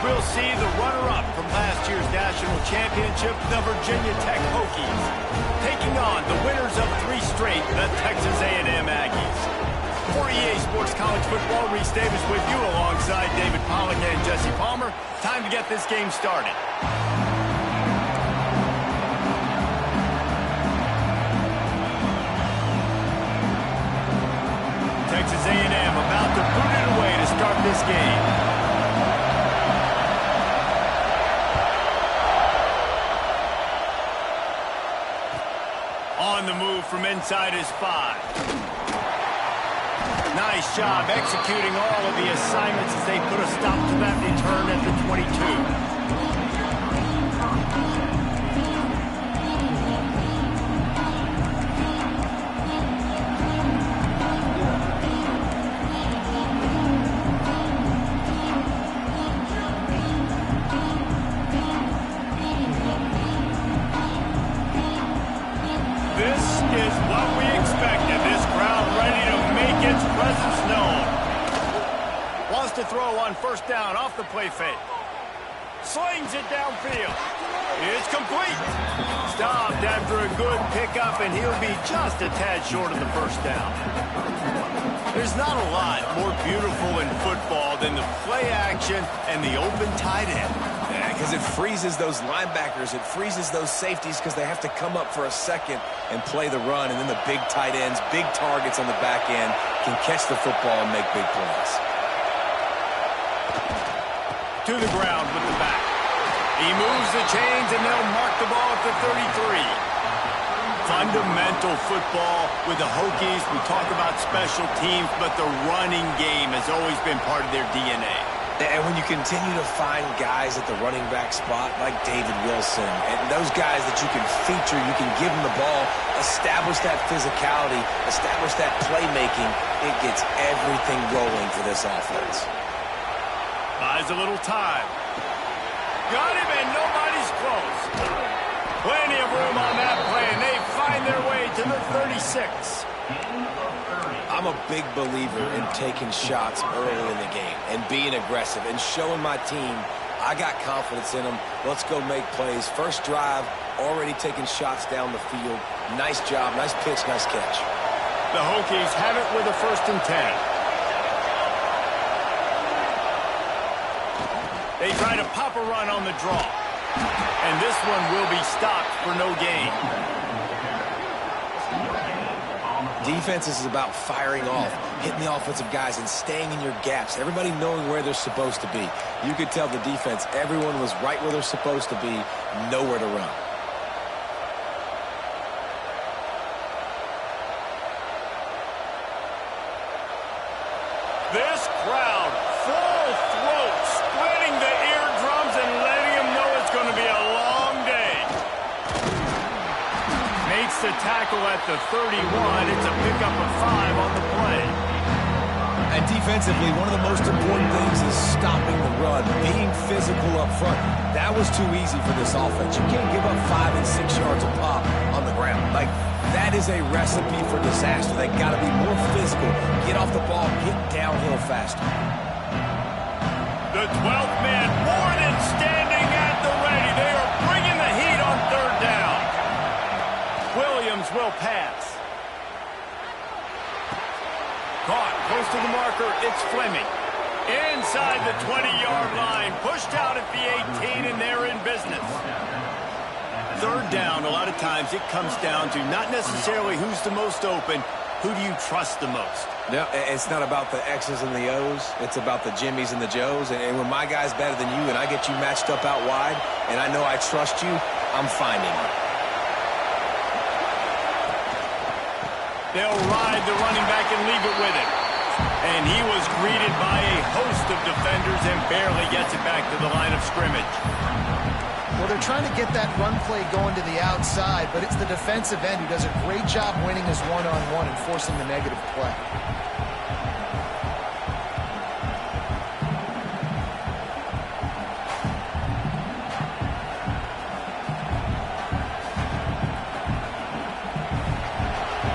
we'll see the runner-up from last year's national championship, the Virginia Tech Hokies, taking on the winners of 3 straight, the Texas A&M Aggies. For EA Sports College Football, Reese Davis with you alongside David Pollack and Jesse Palmer. Time to get this game started. Texas A&M about to boot it away to start this game. On the move from inside his 5. Nice job executing all of the assignments as they put a stop to that return at the 22. To throw on first down off the play fake. Slings it downfield. It's complete. Stopped after a good pickup, and he'll be just a tad short of the first down. There's not a lot more beautiful in football than the play action and the open tight end. Yeah, because it freezes those linebackers. It freezes those safeties because they have to come up for a second and play the run, and then the big tight ends, big targets on the back end can catch the football and make big plays. To the ground with the back. He moves the chains, and they'll mark the ball at the 33. Fundamental football with the Hokies. We talk about special teams, but the running game has always been part of their DNA. And when you continue to find guys at the running back spot like David Wilson, and those guys that you can feature, you can give them the ball, establish that physicality, establish that playmaking, it gets everything rolling for this offense. Buys a little time. Got him, and nobody's close. Plenty of room on that play, and they find their way to the 36. I'm a big believer in taking shots early in the game and being aggressive and showing my team I got confidence in them. Let's go make plays. First drive, already taking shots down the field. Nice job, nice pitch, nice catch. The Hokies have it with a 1st and 10. They try to pop a run on the draw. And this one will be stopped for no gain. Defense is about firing off, hitting the offensive guys and staying in your gaps. Everybody knowing where they're supposed to be. You could tell the defense, everyone was right where they're supposed to be, nowhere to run. This crowd, full throat, splitting the eardrums and letting them know it's going to be a long day. Makes the tackle at the 31. It's a pickup of 5 on the play. And defensively, one of the most important things is stopping the run, being physical up front. That was too easy for this offense. You can't give up 5 and 6 yards a pop on the ground. Like, that is a recipe for disaster. They got to be more physical, get off the ball, get downhill faster. The 12th man more than standing at the ready. They are bringing the heat on 3rd down. Williams will pass. Caught close to the marker. It's Fleming. Inside the 20-yard line. Pushed out at the 18, and they're in business. 3rd down, a lot of times it comes down to not necessarily who's the most open, who do you trust the most? No, it's not about the X's and the O's. It's about the Jimmies and the Joes. And when my guy's better than you and I get you matched up out wide and I know I trust you, I'm finding you. They'll ride the running back and leave it with him. And he was greeted by a host of defenders and barely gets it back to the line of scrimmage. Well, they're trying to get that run play going to the outside, but it's the defensive end who does a great job winning his one-on-one and forcing the negative play.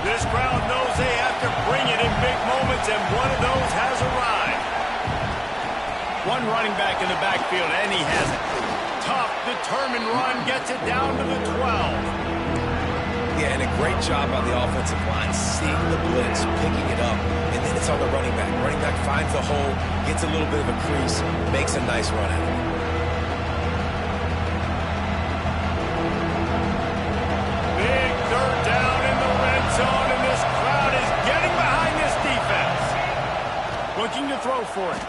This crowd knows they have to bring it in big moments, and one of those has arrived. 1 one running back in the backfield, and he has it. Tough, determined run gets it down to the 12. Yeah, and a great job by the offensive line, seeing the blitz, picking it up, and then it's on the running back. Running back finds the hole, gets a little bit of a crease, makes a nice run out of it. Big third down in the red zone, and this crowd is getting behind this defense. Looking to throw for it.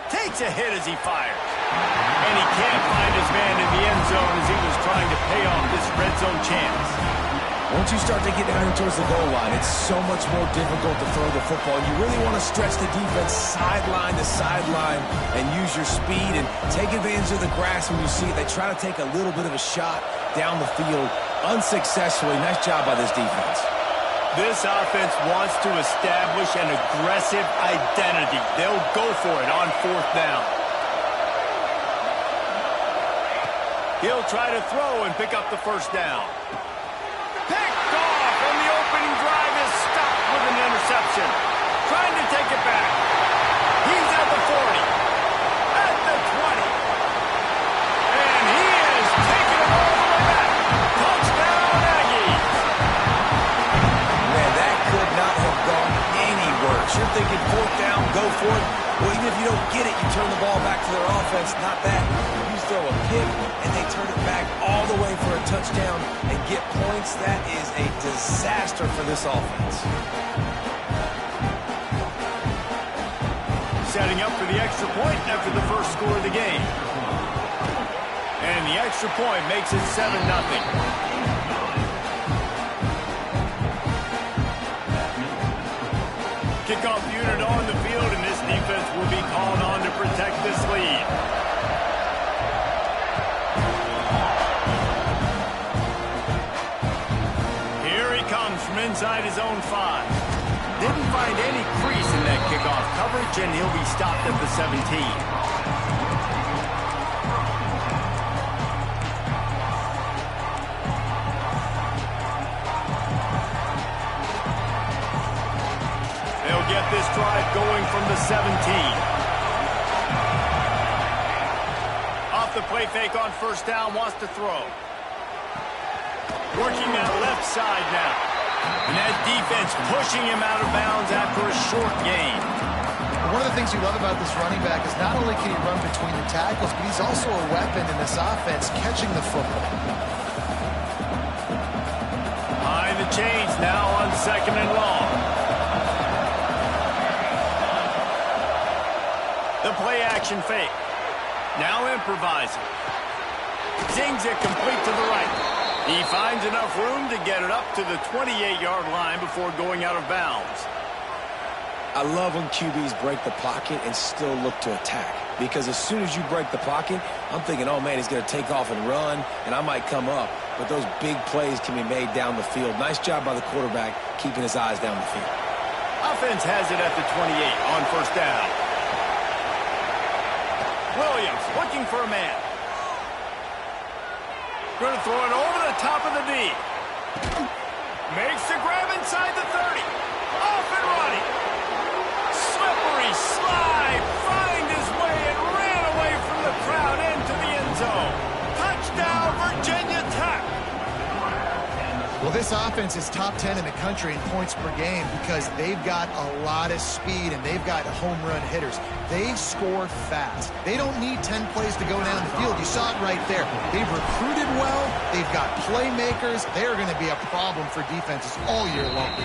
Takes a hit as he fires. And he can't find his man in the end zone as he was trying to pay off this red zone chance. Once you start to get down towards the goal line, it's so much more difficult to throw the football. You really want to stretch the defense sideline to sideline and use your speed and take advantage of the grass when you see it. They try to take a little bit of a shot down the field unsuccessfully. Nice job by this defense. This offense wants to establish an aggressive identity. They'll go for it on fourth down. He'll try to throw and pick up the first down. Picked off, and the opening drive is stopped with an interception. Trying to take it back. He's at the 40. At the 20. And he is taking it all the way back. Touchdown, Aggies. Man, that could not have gone any worse. You're thinking fourth down, go for it. Well, even if you don't get it, you turn the ball back to their offense. Not that. You throw a pick, and they turn it back all the way for a touchdown and get points. That is a disaster for this offense. Setting up for the extra point after the first score of the game. And the extra point makes it 7-0. Kickoff unit on the field, and this defense will be called on to protect this lead. Here he comes from inside his own 5. Didn't find any crease in that kickoff coverage, and he'll be stopped at the 17. Get this drive going from the 17. Off the play fake on first down, wants to throw. Working that left side now. And that defense pushing him out of bounds after a short gain. One of the things you love about this running back is not only can he run between the tackles, but he's also a weapon in this offense catching the football. Behind the chains now on 2nd and long. The play-action fake. Now improvising. Zings it complete to the right. He finds enough room to get it up to the 28-yard line before going out of bounds. I love when QBs break the pocket and still look to attack. Because as soon as you break the pocket, I'm thinking, oh, man, he's going to take off and run, and I might come up. But those big plays can be made down the field. Nice job by the quarterback keeping his eyes down the field. Offense has it at the 28 on first down. Williams looking for a man. Going to throw it over the top of the D. Makes the grab inside the 30. Off and running. Slippery slide. Find his way and ran away from the crowd into the end zone. Touchdown, Virginia Tech. Well, this offense is top 10 in the country in points per game because they've got a lot of speed and they've got home run hitters. They score fast. They don't need 10 plays to go down the field. You saw it right there. They've recruited well. They've got playmakers. They're going to be a problem for defenses all year long.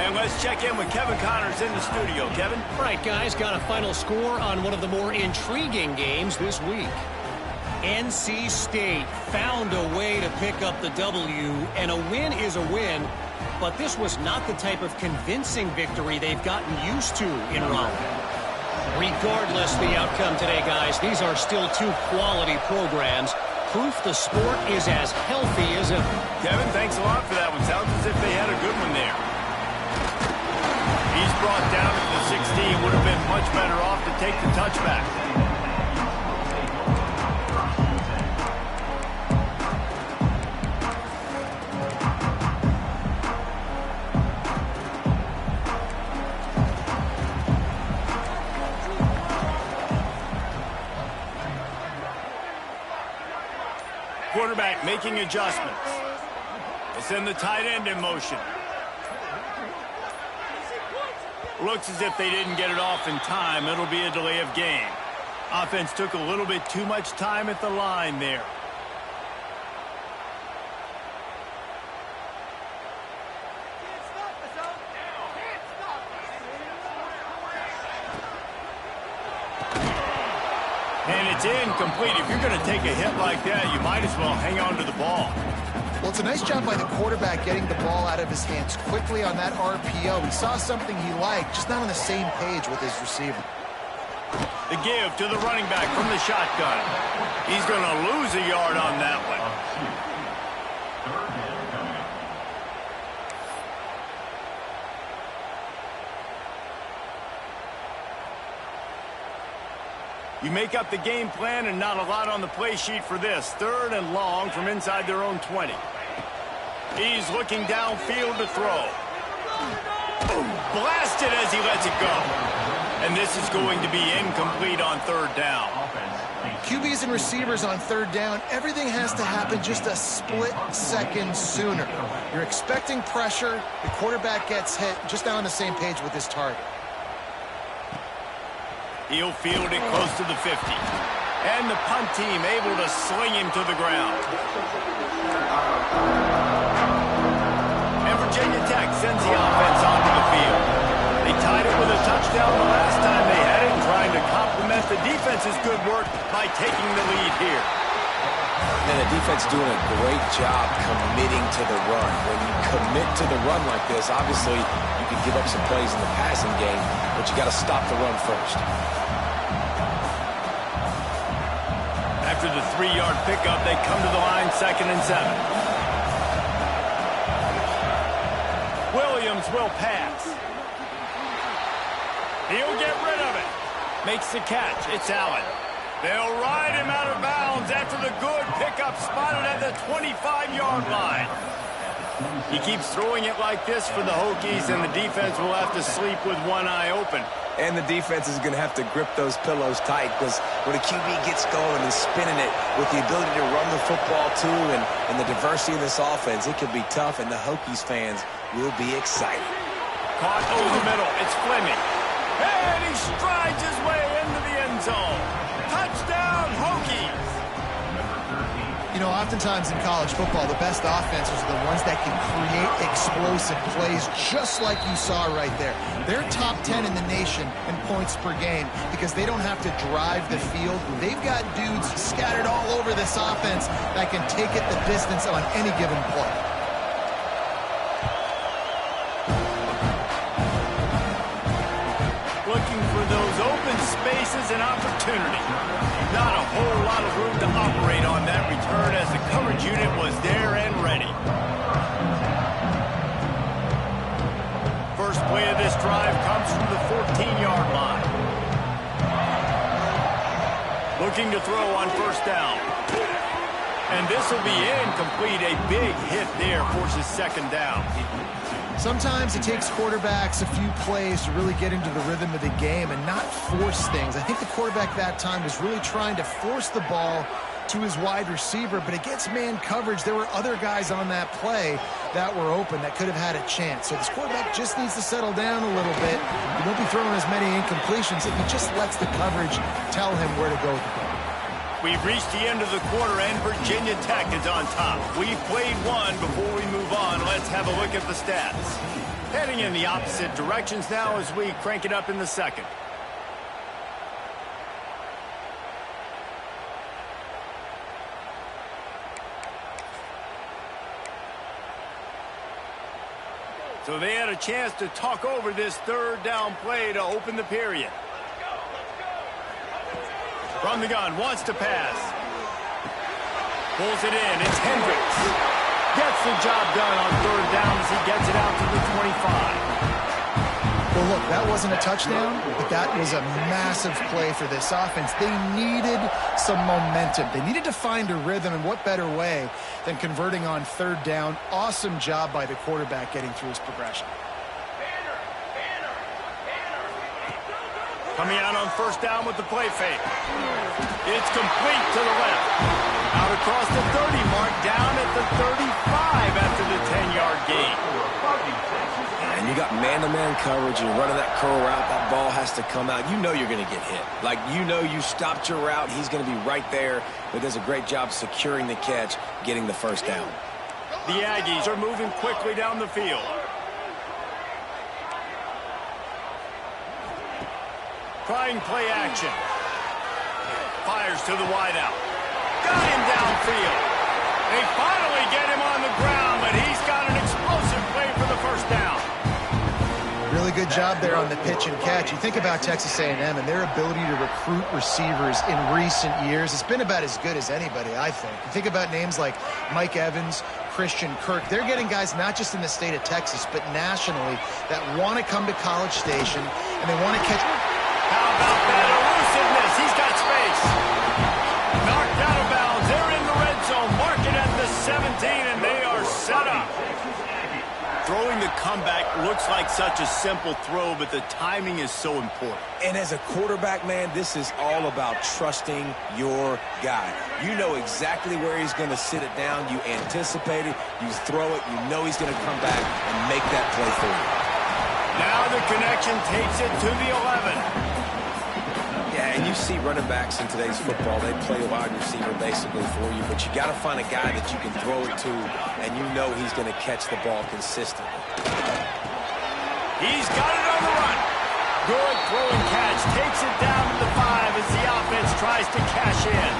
And let's check in with Kevin Connors in the studio. Kevin? Right, guys, got a final score on one of the more intriguing games this week. NC State found a way to pick up the W, and a win is a win, but this was not the type of convincing victory they've gotten used to in Raleigh. Regardless the outcome today, guys, these are still two quality programs. Proof the sport is as healthy as ever. Kevin, thanks a lot for that one. Sounds as if they had a good one there. He's brought down to the 16. Would have been much better off to take the touchback. Quarterback making adjustments. They send the tight end in motion. Looks as if they didn't get it off in time. It'll be a delay of game. Offense took a little bit too much time at the line there. And it's incomplete. If you're going to take a hit like that, you might as well hang on to the ball. Well, it's a nice job by the quarterback getting the ball out of his hands quickly on that RPO. He saw something he liked, just not on the same page with his receiver. The give to the running back from the shotgun. He's going to lose a yard on that one. You make up the game plan and not a lot on the play sheet for this. 3rd and long from inside their own 20. He's looking downfield to throw. Boom, blasted as he lets it go. And this is going to be incomplete on 3rd down. QBs and receivers on 3rd down, everything has to happen just a split second sooner. You're expecting pressure, the quarterback gets hit, just not on the same page with his target. He'll field it close to the 50. And the punt team able to sling him to the ground. And Virginia Tech sends the offense onto the field. They tied it with a touchdown the last time they had it, trying to complement the defense's good work by taking the lead here. And the defense doing a great job committing to the run. When you commit to the run like this, obviously you can give up some plays in the passing game, but you got to stop the run first. After the 3-yard pickup, they come to the line 2nd and 7. Williams will pass. He'll get rid of it. Makes the catch. It's Allen. They'll ride him out of bounds after the good pickup spotted at the 25-yard line. He keeps throwing it like this for the Hokies, and the defense will have to sleep with one eye open. And the defense is going to have to grip those pillows tight, because when a QB gets going and spinning it with the ability to run the football too and the diversity of this offense, it could be tough, and the Hokies fans will be excited. Caught over the middle. It's Fleming. And he strides his way into the end zone. Touchdown, Hokies! You know, oftentimes in college football, the best offenses are the ones that can create explosive plays, just like you saw right there. They're top 10 in the nation in points per game because they don't have to drive the field. They've got dudes scattered all over this offense that can take it the distance on any given play. Looking for those open spaces and opportunity. Not a whole lot of room to operate on that return as the coverage unit was there and ready. First play of this drive comes from the 14-yard line. Looking to throw on 1st down. And this will be incomplete. A big hit there forces 2nd down. Sometimes it takes quarterbacks a few plays to really get into the rhythm of the game and not force things. I think the quarterback that time was really trying to force the ball to his wide receiver, but against man coverage, there were other guys on that play that were open that could have had a chance. So this quarterback just needs to settle down a little bit. He won't be throwing as many incompletions if he just lets the coverage tell him where to go with the ball. We've reached the end of the quarter, and Virginia Tech is on top. We've played one. Before we move on, let's have a look at the stats. Heading in the opposite directions now as we crank it up in the 2nd. So they had a chance to talk over this 3rd down play to open the period. From the gun, wants to pass. Pulls it in, it's Hendricks. Gets the job done on 3rd down as he gets it out to the 25. Well, look, that wasn't a touchdown, but that was a massive play for this offense. They needed some momentum. They needed to find a rhythm, and what better way than converting on 3rd down. Awesome job by the quarterback getting through his progression. Coming out on 1st down with the play fake. It's complete to the left. Out across the 30 mark, down at the 35 after the 10-yard gain. And you got man-to-man coverage. You're running that curl route. That ball has to come out. You know you're going to get hit. Like, you know you stopped your route. He's going to be right there. But does a great job securing the catch, getting the first down. The Aggies are moving quickly down the field. Trying play action. Fires to the wideout. Got him downfield. They finally get him on the ground, but he's got an explosive play for the first down. Really good job there on the pitch and catch. You think about Texas A&M and their ability to recruit receivers in recent years. It's been about as good as anybody, I think. You think about names like Mike Evans, Christian Kirk. They're getting guys not just in the state of Texas, but nationally that want to come to College Station and they want to catch. How about that elusiveness? He's got space. Knocked out of bounds. They're in the red zone. Mark it at the 17, and they are set up. Throwing the comeback looks like such a simple throw, but the timing is so important. And as a quarterback, man, this is all about trusting your guy. You know exactly where he's going to sit it down. You anticipate it. You throw it. You know he's going to come back and make that play for you. Now the connection takes it to the 11. Yeah, and you see running backs in today's football, they play a wide receiver basically for you, but you got to find a guy that you can throw it to, and you know he's going to catch the ball consistently. He's got it on the run. Good throw and catch. Takes it down to the 5 as the offense tries to cash in.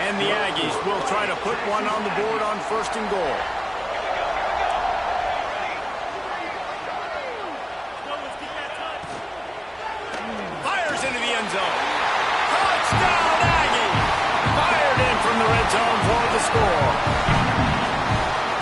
And the Aggies will try to put one on the board on 1st and goal. Into the end zone. Touchdown, Aggie! Fired in from the red zone for the score.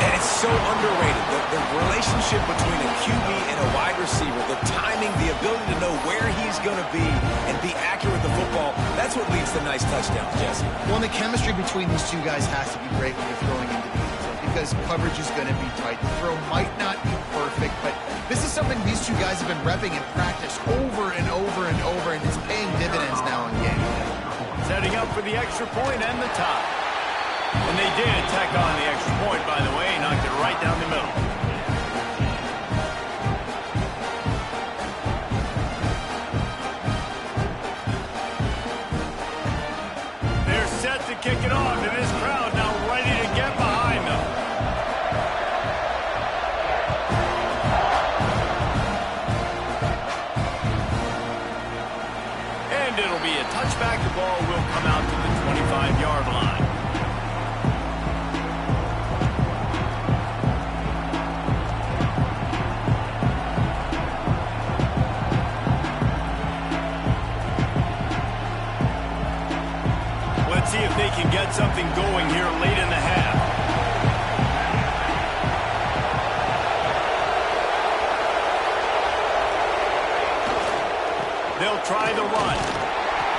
And it's so underrated. The relationship between a QB and a wide receiver, the timing, the ability to know where he's going to be and be accurate with the football, that's what leads to nice touchdowns, Jesse. Well, the chemistry between these two guys has to be great when you're throwing into the end zone because coverage is going to be tight. The throw might not be perfect, but this is something these two guys have been repping in practice over and over and over, and it's paying dividends now in game day. Setting up for the extra point and the tie. And they did tack on the extra point, by the way. Knocked it right down the middle. They're set to kick it off, and this crowd now ready to get behind them. And it'll be a touchback. The ball will come out to the 25-yard line. Let's see if they can get something going here late in the half. They'll try the run.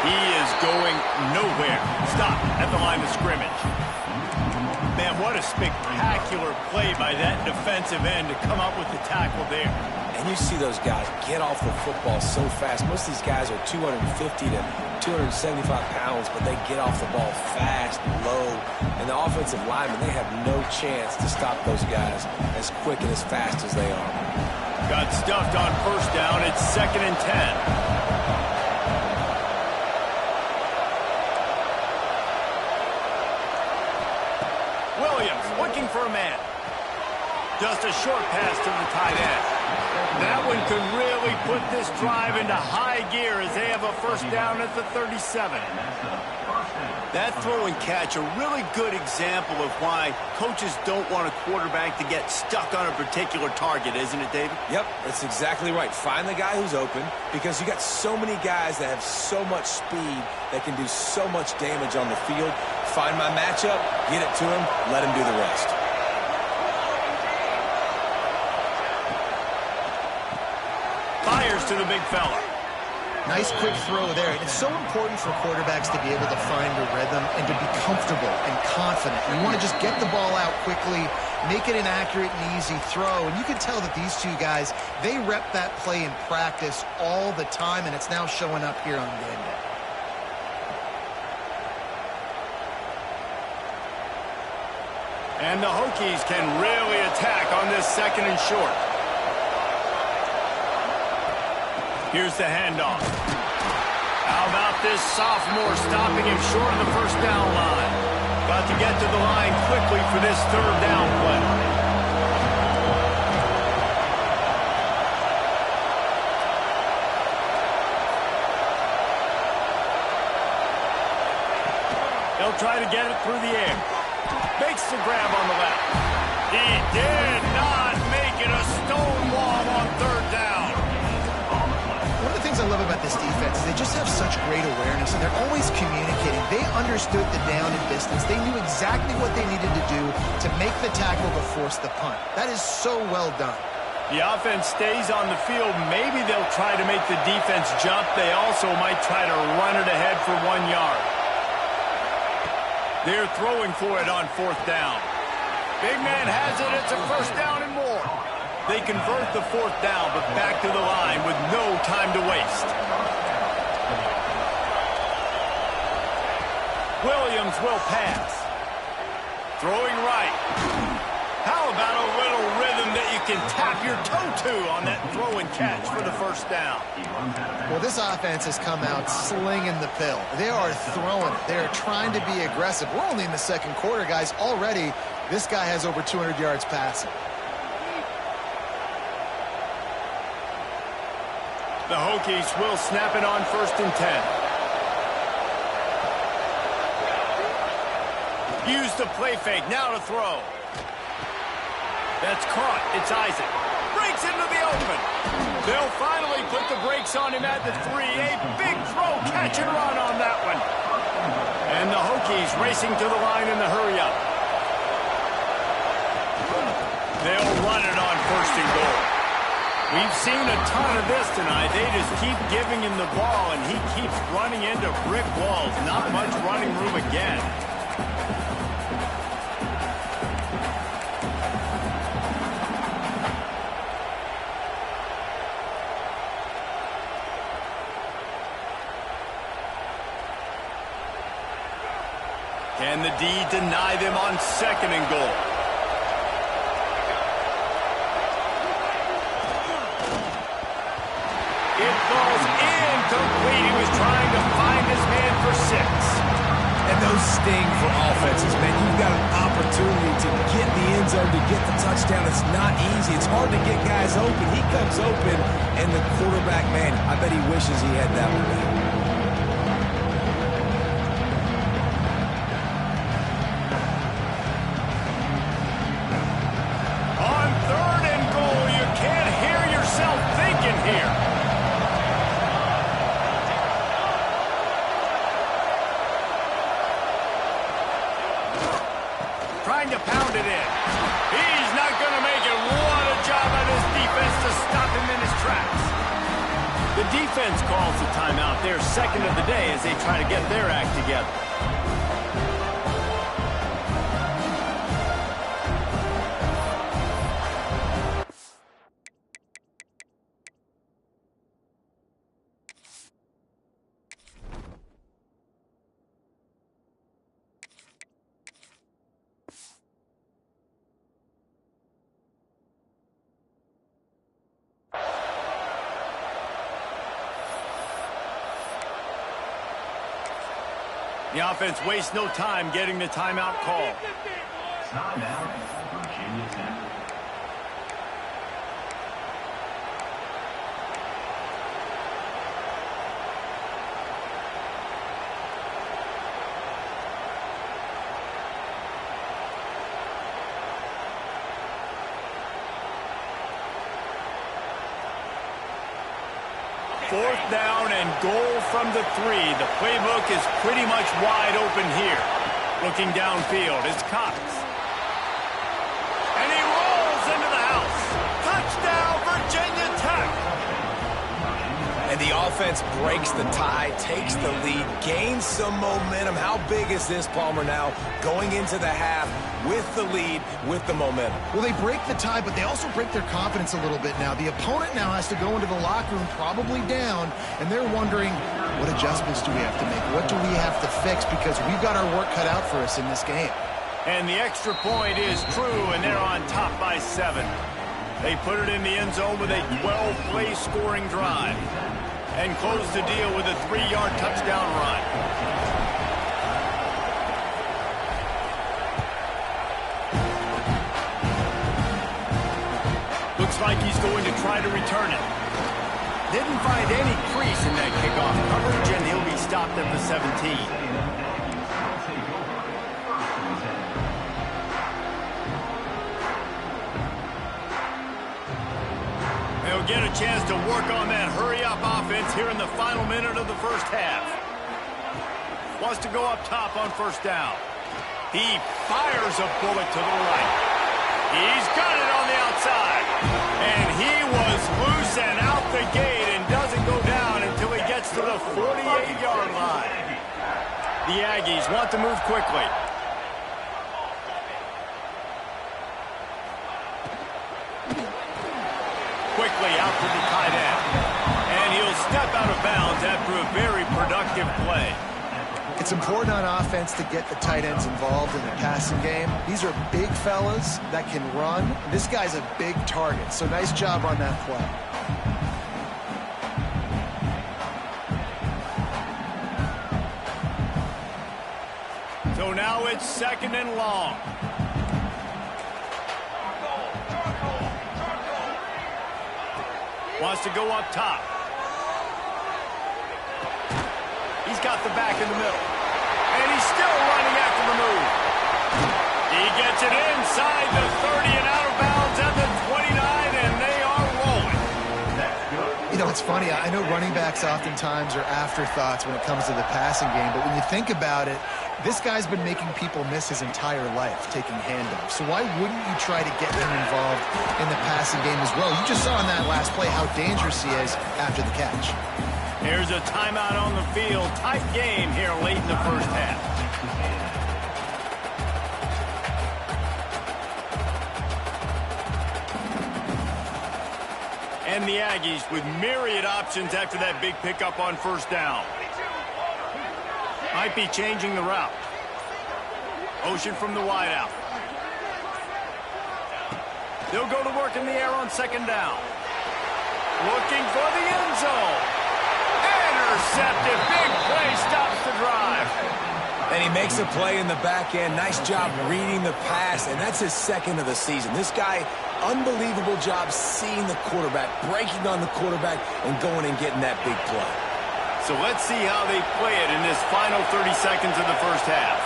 He is going nowhere. Stop at the line of scrimmage. Man, what a spectacular play by that defensive end to come up with the tackle there. And you see those guys get off the football so fast. Most of these guys are 250 to 275 pounds, but they get off the ball fast, low. And the offensive linemen, they have no chance to stop those guys as quick and as fast as they are. Got stuffed on 1st down. It's 2nd and 10. Williams looking for a man. Just a short pass to the tight end. That one could really put this drive into high gear as they have a 1st down at the 37. That throw and catch, a really good example of why coaches don't want a quarterback to get stuck on a particular target, isn't it, David? Yep, that's exactly right. Find the guy who's open because you got so many guys that have so much speed that can do so much damage on the field. Find my matchup, get it to him, let him do the rest. Fires to the big fella. Nice quick throw there. And it's so important for quarterbacks to be able to find a rhythm and to be comfortable and confident. You want to just get the ball out quickly, make it an accurate and easy throw. And you can tell that these two guys, they rep that play in practice all the time, and it's now showing up here on game day. And the Hokies can really attack on this second and short. Here's the handoff. How about this sophomore stopping him short of the first down line? Got to get to the line quickly for this third down play. They'll try to get it through the air. Makes the grab on the left. He did not make it a stonewall on third down. One of the things I love about this defense is they just have such great awareness, and they're always communicating. They understood the down and distance. They knew exactly what they needed to do to make the tackle to force the punt. That is so well done. The offense stays on the field. Maybe they'll try to make the defense jump. They also might try to run it ahead for 1 yard. They're throwing for it on fourth down. Big man has it. It's a first down and more. They convert the fourth down, but back to the line with no time to waste. Williams will pass. Throwing right. How about a little rhythm that you can tap your toe to on that throw and catch for the first down? Well, this offense has come out slinging the pill. They are throwing it. They are trying to be aggressive. We're only in the second quarter, guys. Already, this guy has over 200 yards passing. The Hokies will snap it on 1st and 10. Use the play fake. Now to throw. That's caught. It's Isaac. Breaks into the open. They'll finally put the brakes on him at the 3. A big throw, catch and run on that one. And the Hokies racing to the line in the hurry-up. They'll run it on 1st and goal. We've seen a ton of this tonight. They just keep giving him the ball, and he keeps running into brick walls. Not much running room again. Can the D deny them on 2nd and goal? It falls incomplete. He was trying to find his man for 6. And those sting for offenses, man. You've got an opportunity to get in the end zone, to get the touchdown. It's not easy. It's hard to get guys open. He comes open, and the quarterback, man, I bet he wishes he had that one. Trying to pound it in. He's not going to make it. What a job on his defense to stop him in his tracks. The defense calls the timeout. They're 2nd of the day as they try to get their act together. The offense wastes no time getting the timeout call. Timeout, Virginia Tech. Fourth down and goal from the 3. The playbook is pretty much wide open here. Looking downfield, it's Cox. And he rolls into the house. Touchdown, Virginia Tech. And the offense breaks the tie, takes the lead, gains some momentum. How big is this, Palmer, now going into the half with the lead, with the momentum? Well, they break the tie, but they also break their confidence a little bit now. The opponent now has to go into the locker room probably down, and they're wondering, what adjustments do we have to make? What do we have to fix? Because we've got our work cut out for us in this game. And the extra point is true, and they're on top by 7. They put it in the end zone with a 12-play scoring drive and close the deal with a 3-yard touchdown run. Looks like he's going to try to return it. Didn't find any crease in that kickoff coverage, and he'll be stopped at the 17. They'll get a chance to work on that hurry-up offense here in the final minute of the first half. Wants to go up top on first down. He fires a bullet to the right. He's got it on the outside. And he was loose and out the gate and doesn't go down until he gets to the 48-yard line. The Aggies want to move quickly. Quickly out to the tight end. And he'll step out of bounds after a very productive play. It's important on offense to get the tight ends involved in the passing game. These are big fellas that can run. This guy's a big target, so nice job on that play. So now it's 2nd and long. Wants to go up top. He's got the back in the middle. And he's still running after the move. He gets it inside the 30 and out of bounds at the 29, and they are rolling. You know, it's funny. I know running backs oftentimes are afterthoughts when it comes to the passing game, but when you think about it, this guy's been making people miss his entire life taking handoffs. So why wouldn't you try to get him involved in the passing game as well? You just saw in that last play how dangerous he is after the catch. Here's a timeout on the field. Tight game here late in the first half. And the Aggies with myriad options after that big pickup on first down. Might be changing the route. Motion from the wideout. They'll go to work in the air on 2nd down. Looking for the end zone. Intercepted. Big play stops the drive. And he makes a play in the back end. Nice job reading the pass, and that's his 2nd of the season. This guy, unbelievable job seeing the quarterback, breaking on the quarterback, and going and getting that big play. So let's see how they play it in this final 30 seconds of the first half.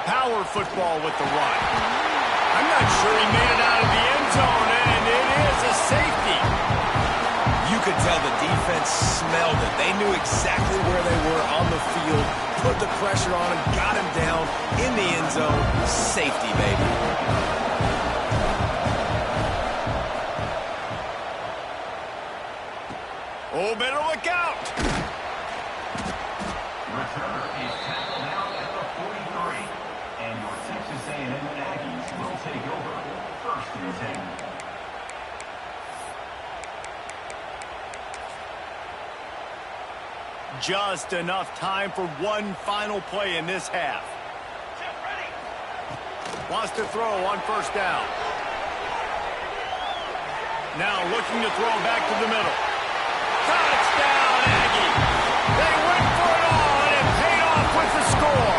Power football with the run. I'm not sure he made it out of the end zone, and it is a safety. You could tell the defense smelled it. They knew exactly where they were on the field, put the pressure on him, got him down in the end zone. Safety, baby. Oh, better look out. Returner is tackled out at the 43. And your Texas A&M Aggies will take over 1st and 10. Just enough time for one final play in this half. Wants to throw on first down. Now looking to throw back to the middle. Touchdown, Aggie. They went for it all, and it paid off with the score.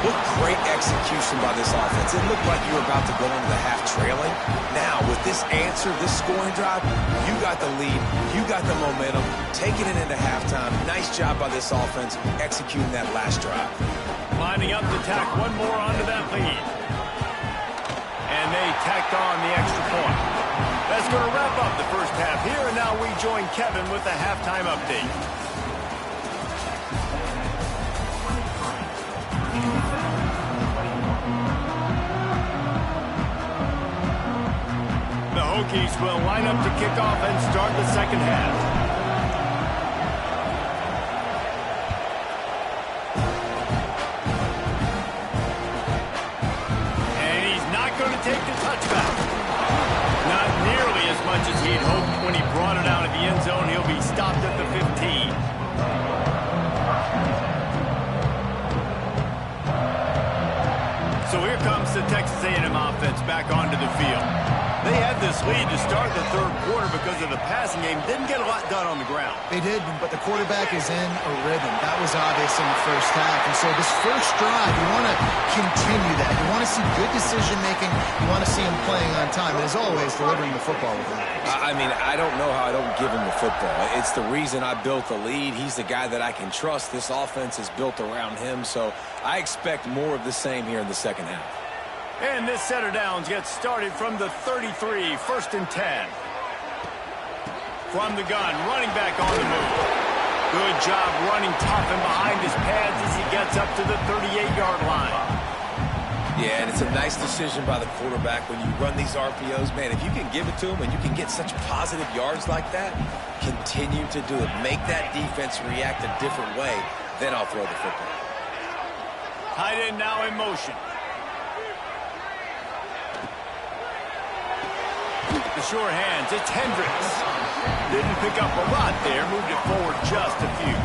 What great execution by this offense. It looked like you were about to go into the half trailing. Now, with this answer, this scoring drive, you got the lead, you got the momentum, taking it into halftime. Nice job by this offense executing that last drive. Lining up to tack one more onto that lead. And they tacked on the extra point. That's going to wrap up the first half here, and now we join Kevin with the halftime update. The Hokies will line up to kick off and start the second half. And he's not going to take the touchback. Not nearly as much as he'd hoped when he brought it out of the end zone. He'll be stopped at the 15. So here comes the Texas A&M offense back onto the field. They had this lead to start the third quarter because of the passing game. Didn't get a lot done on the ground. They did, but the quarterback is in a rhythm. That was obvious in the first half. And so this first drive, you want to continue that. You want to see good decision-making. You want to see him playing on time. And as always, delivering the football with him. I mean, I don't know how I don't give him the football. It's the reason I built the lead. He's the guy that I can trust. This offense is built around him, so I expect more of the same here in the second half. And this set of downs gets started from the 33, 1st and 10. From the gun, running back on the move. Good job running tough and behind his pads as he gets up to the 38-yard line. Yeah, and it's a nice decision by the quarterback when you run these RPOs. Man, if you can give it to him and you can get such positive yards like that, continue to do it. Make that defense react a different way, then I'll throw the football. Tight end now in motion. The short hands, it's Hendricks. Didn't pick up a lot there, moved it forward just a few.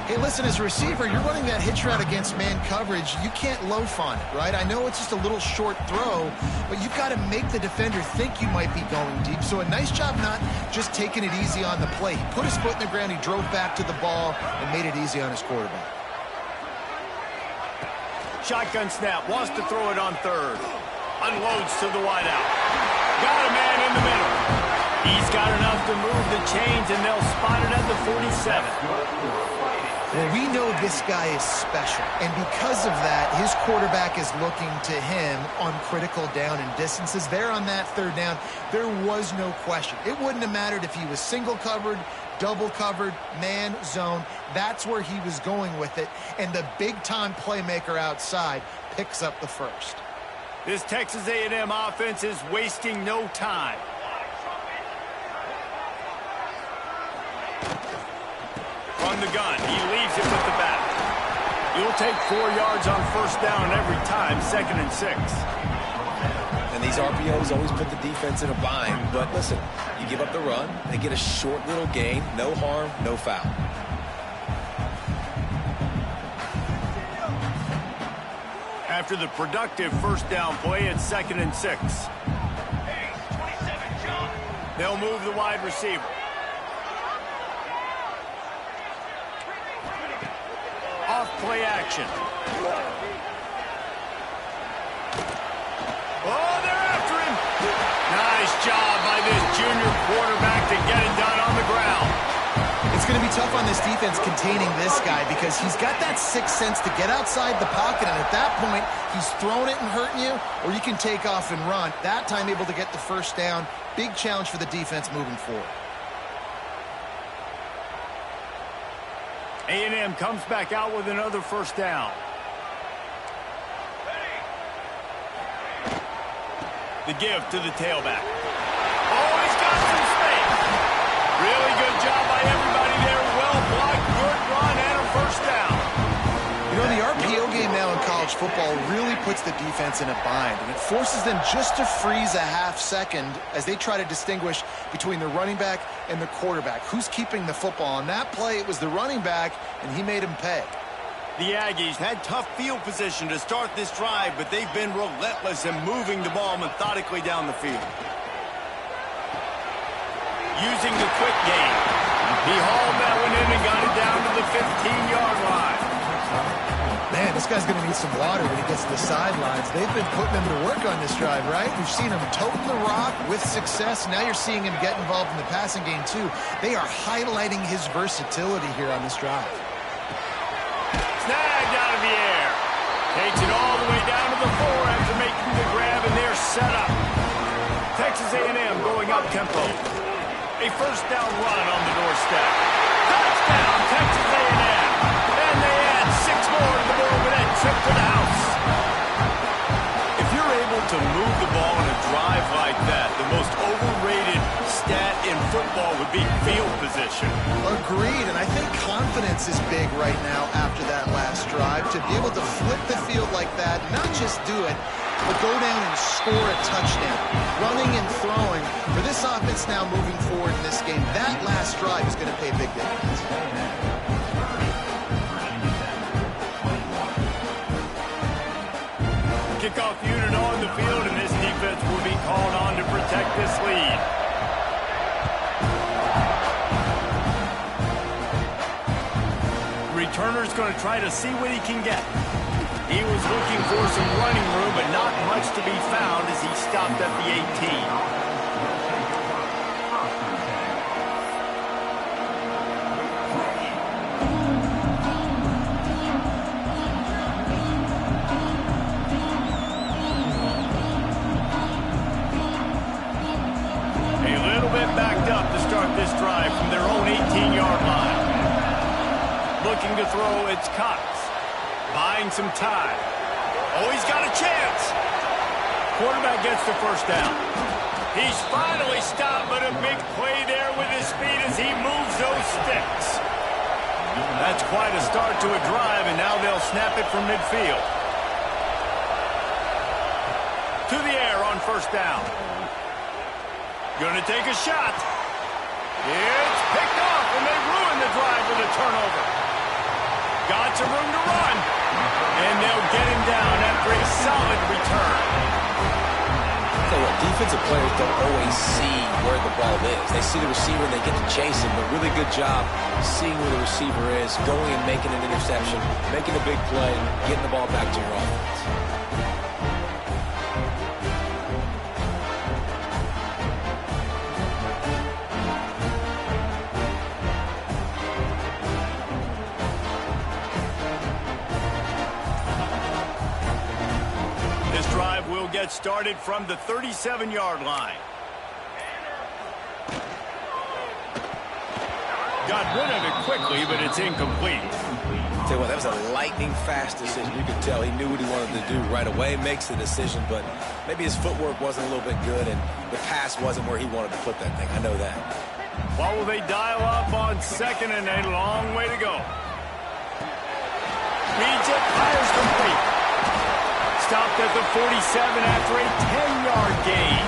Hey, listen, as a receiver, you're running that hitch route against man coverage. You can't loaf on it, right? I know it's just a little short throw, but you've got to make the defender think you might be going deep. So a nice job not just taking it easy on the play. He put his foot in the ground, he drove back to the ball, and made it easy on his quarterback. Shotgun snap, wants to throw it on third. Unloads to the wideout. Got a man in the middle. He's got enough to move the chains, and they'll spot it at the 47. Well, we know this guy is special, and because of that, his quarterback is looking to him on critical down and distances. There on that third down, there was no question. It wouldn't have mattered if he was single covered, double covered, man, zone. That's where he was going with it, and the big-time playmaker outside picks up the first. This Texas A&M offense is wasting no time. From the gun, he leaves it with the back. He'll take 4 yards on first down every time, 2nd and 6. And these RPOs always put the defense in a bind. But listen, you give up the run, they get a short little gain, no harm, no foul. After the productive first down play, it's 2nd and 6. They'll move the wide receiver. Off play action. Oh, they're after him. Nice job by this junior quarterback to get it done on the ground. It's going to be tough on this defense containing this guy because he's got that sixth sense to get outside the pocket, and at that point, he's throwing it and hurting you, or you can take off and run. That time able to get the first down. Big challenge for the defense moving forward. A&M comes back out with another first down. The give to the tailback. Oh, he's got some space. Really good job by everybody there. Well blocked, good run, and a first down. You know, the RPO game now in college football really puts the defense in a bind, and it forces them just to freeze a half second as they try to distinguish between the running back and the quarterback. Who's keeping the football? On that play, it was the running back, and he made him pay. The Aggies had tough field position to start this drive, but they've been relentless in moving the ball methodically down the field. Using the quick game, he hauled that one in and got it down to the 15-yard line. Man, this guy's going to need some water when he gets to the sidelines. They've been putting him to work on this drive, right? We've seen him toting the rock with success. Now you're seeing him get involved in the passing game, too. They are highlighting his versatility here on this drive. Snagged out of the air. Takes it all the way down to the 4 after making the grab, and they're set up. Texas A&M going up tempo. A first down run on the doorstep. Touchdown, Texas A&M. And they add 6 more to the board with that trip to the house. If you're able to move the ball in a drive like that, the most overrated stat in football would be field position. Agreed, and I think confidence is big right now after that last drive. To be able to flip the field like that, not just do it, but go down and score a touchdown. Running and throwing. For this offense now moving forward in this game, that last drive is going to pay big dividends. kickoff unit on the field, and this defense will be called on to protect this lead. Returner's going to try to see what he can get. He was looking for some running room, but not much to be found as he stopped at the 18. This drive from their own 18-yard line. Looking to throw, it's Cox. Buying some time. Oh, he's got a chance. Quarterback gets the first down. He's finally stopped, but a big play there with his speed as he moves those sticks. That's quite a start to a drive, and now they'll snap it from midfield. To the air on first down. Gonna take a shot. It's picked off, and they ruin the drive with a turnover. Got some room to run, and they'll get him down after a solid return. Tell you what, defensive players don't always see where the ball is. They see the receiver, and they get to chase him, but really good job seeing where the receiver is, going and making an interception, making a big play, getting the ball back to your offense. Get started from the 37-yard line. Got rid of it quickly, but it's incomplete. Tell you what, that was a lightning-fast decision. You could tell he knew what he wanted to do right away, makes the decision, but maybe his footwork wasn't a little bit good, and the pass wasn't where he wanted to put that thing. I know that. What will they dial up on second and a long way to go? Reads it, fires complete. Stopped at the 47 after a 10-yard gain.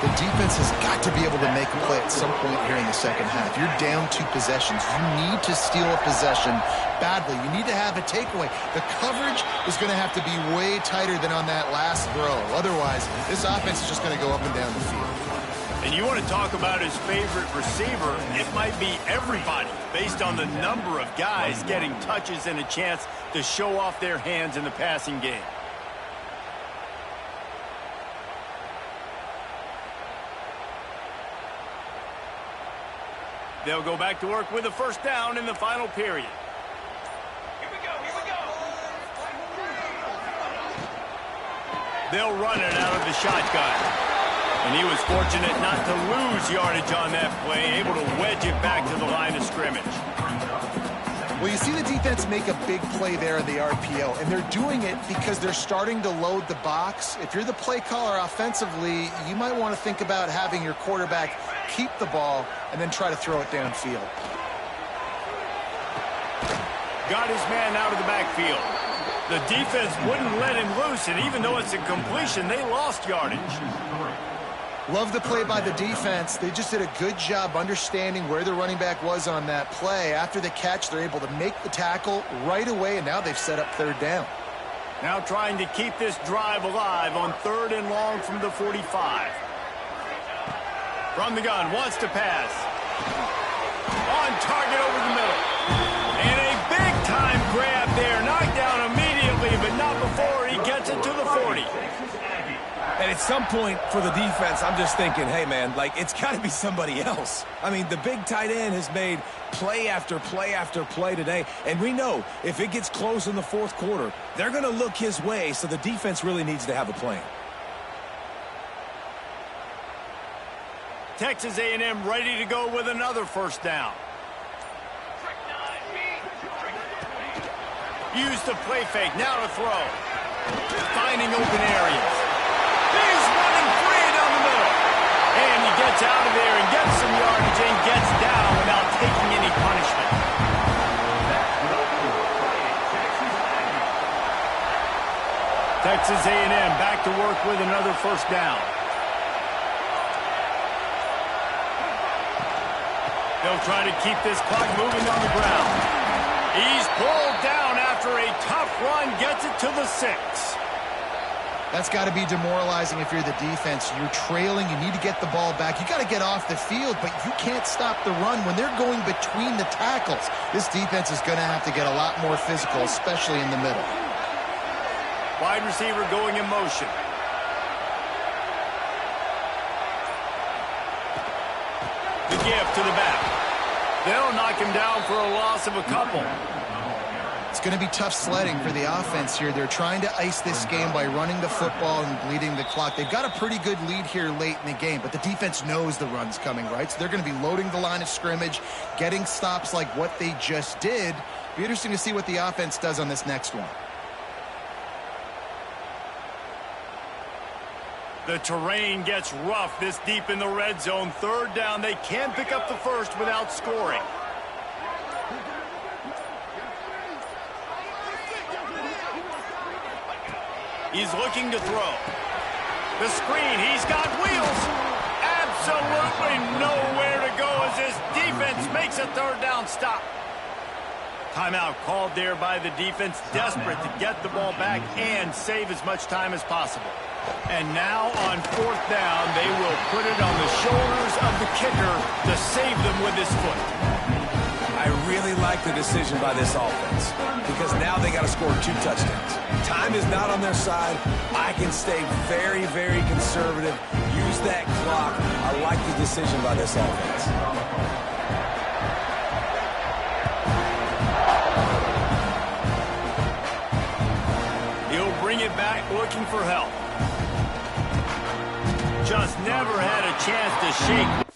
The defense has got to be able to make a play at some point here in the second half. You're down 2 possessions. You need to steal a possession badly. You need to have a takeaway. The coverage is going to have to be way tighter than on that last throw. Otherwise, this offense is just going to go up and down the field. And you want to talk about his favorite receiver, it might be everybody, based on the number of guys getting touches and a chance to show off their hands in the passing game. They'll go back to work with a first down in the final period. Here we go. They'll run it out of the shotgun. And he was fortunate not to lose yardage on that play, able to wedge it back to the line of scrimmage. Well, you see the defense make a big play there in the RPO, and they're doing it because they're starting to load the box. If you're the play caller offensively, you might want to think about having your quarterback keep the ball and then try to throw it downfield. Got his man out of the backfield. The defense wouldn't let him loose, and even though it's a completion, they lost yardage. Love the play by the defense. They just did a good job understanding where the running back was on that play. After the catch, they're able to make the tackle right away, and now they've set up third down. Now trying to keep this drive alive on third and long from the 45. From the gun, wants to pass. On target over the middle. And a big-time grab there. Knocked down immediately, but not before he gets it to the 40. And at some point for the defense, I'm just thinking, hey, man, like, it's got to be somebody else. I mean, the big tight end has made play after play after play today. And we know if it gets close in the fourth quarter, they're going to look his way, so the defense really needs to have a plan. Texas A&M ready to go with another first down. Use the play fake, now to throw. Finding open areas. He's running free down the middle. And he gets out of there and gets some yardage and gets down without taking any punishment. Texas A&M back to work with another first down. They'll try to keep this clock moving on the ground. He's pulled down after a tough run, gets it to the 6. That's got to be demoralizing if you're the defense. You're trailing. You need to get the ball back. You got to get off the field, but you can't stop the run when they're going between the tackles. This defense is going to have to get a lot more physical, especially in the middle. Wide receiver going in motion. The give to the back. They'll knock him down for a loss of a couple. It's going to be tough sledding for the offense here. They're trying to ice this game by running the football and bleeding the clock. They've got a pretty good lead here late in the game, but the defense knows the run's coming, right? So they're going to be loading the line of scrimmage, getting stops like what they just did. Be interesting to see what the offense does on this next one. The terrain gets rough this deep in the red zone. Third down, they can pick up the first without scoring. He's looking to throw. The screen, he's got wheels. Absolutely nowhere to go as this defense makes a third down stop. Timeout called there by the defense, desperate to get the ball back and save as much time as possible. And now on fourth down, they will put it on the shoulders of the kicker to save them with his foot. I really like the decision by this offense because now they got to score 2 touchdowns. Time is not on their side. I can stay very, very conservative. Use that clock. I like the decision by this offense. He'll bring it back looking for help. Just never had a chance to shake.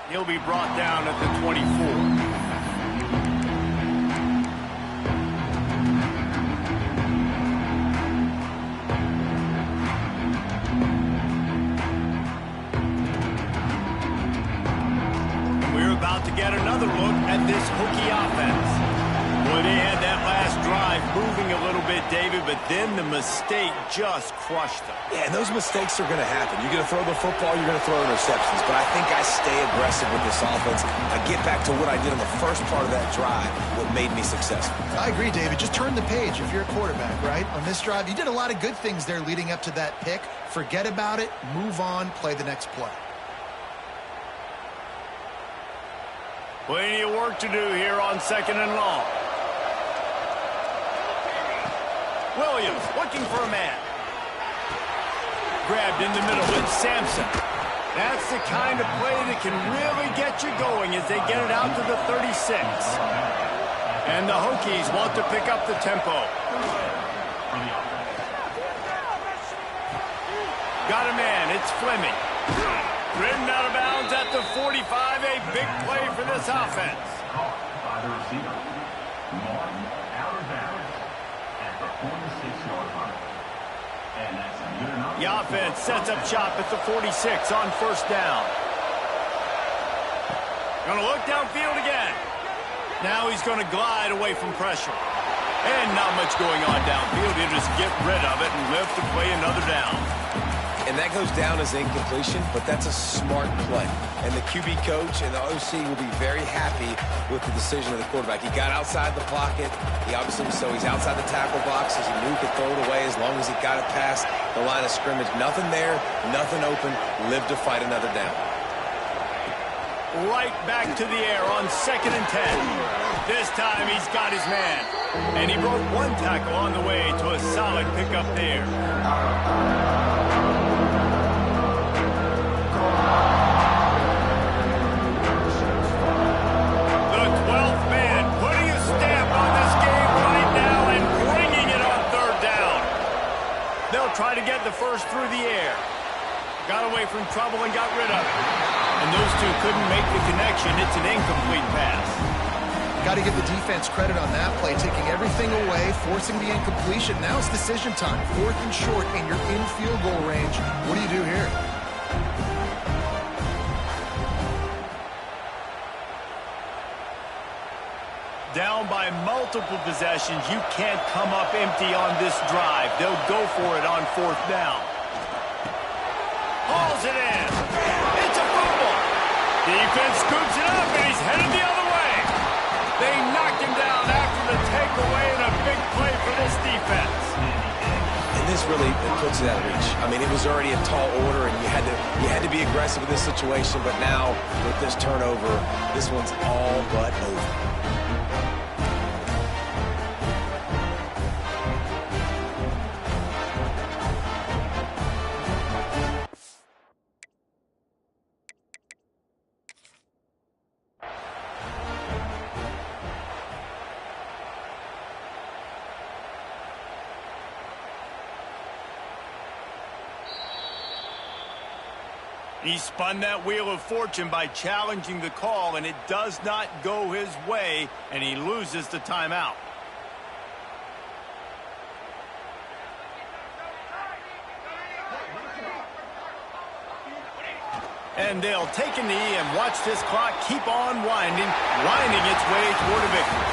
He'll be brought down at the 24. About to get another look at this Hokie offense. Boy, they had that last drive moving a little bit, David, but then the mistake just crushed them. Yeah, and those mistakes are going to happen. You're going to throw the football, you're going to throw interceptions, but I think I stay aggressive with this offense. I get back to what I did on the first part of that drive, what made me successful. I agree, David. Just turn the page if you're a quarterback, right? On this drive, you did a lot of good things there leading up to that pick. Forget about it, move on, play the next play. Plenty of work to do here on 2nd and long. Williams looking for a man. Grabbed in the middle. It's Sampson. That's the kind of play that can really get you going as they get it out to the 36. And the Hokies want to pick up the tempo. Got a man. It's Fleming. Ridden out of bounds at the 45, a big play for this offense. By the receiver, Martin out of bounds at the 46-yard line. And that's a good enough. The offense sets up shop at the 46 on first down. Gonna look downfield again. Now he's gonna glide away from pressure. And not much going on downfield. He'll just get rid of it and live to play another down. And that goes down as incompletion, but that's a smart play. And the QB coach and the OC will be very happy with the decision of the quarterback. He got outside the pocket. He obviously, so he's outside the tackle box as he knew he could throw it away as long as he got it past the line of scrimmage. Nothing there, nothing open. Live to fight another down. Right back to the air on 2nd and 10. This time he's got his man. And he broke one tackle on the way to a solid pickup there. The 12th man putting a stamp on this game right now and bringing it on third down. They'll try to get the first through the air. Got away from trouble and got rid of it. And those two couldn't make the connection. It's an incomplete pass. Got to give the defense credit on that play, taking everything away, forcing the incompletion. Now it's decision time. 4th and short, and you're in field goal range. What do you do here? Down by multiple possessions. You can't come up empty on this drive. They'll go for it on 4th down. hauls it in. It's a fumble. Defense scoops it up, and he's headed the other way. They knocked him down after the takeaway, and a big play for this defense. And this really puts it out of reach. I mean, it was already a tall order, and you had to be aggressive in this situation. But now, with this turnover, this one's all but over. He spun that wheel of fortune by challenging the call, and it does not go his way, and he loses the timeout. And they'll take a knee and watch this clock keep on winding its way toward a victory.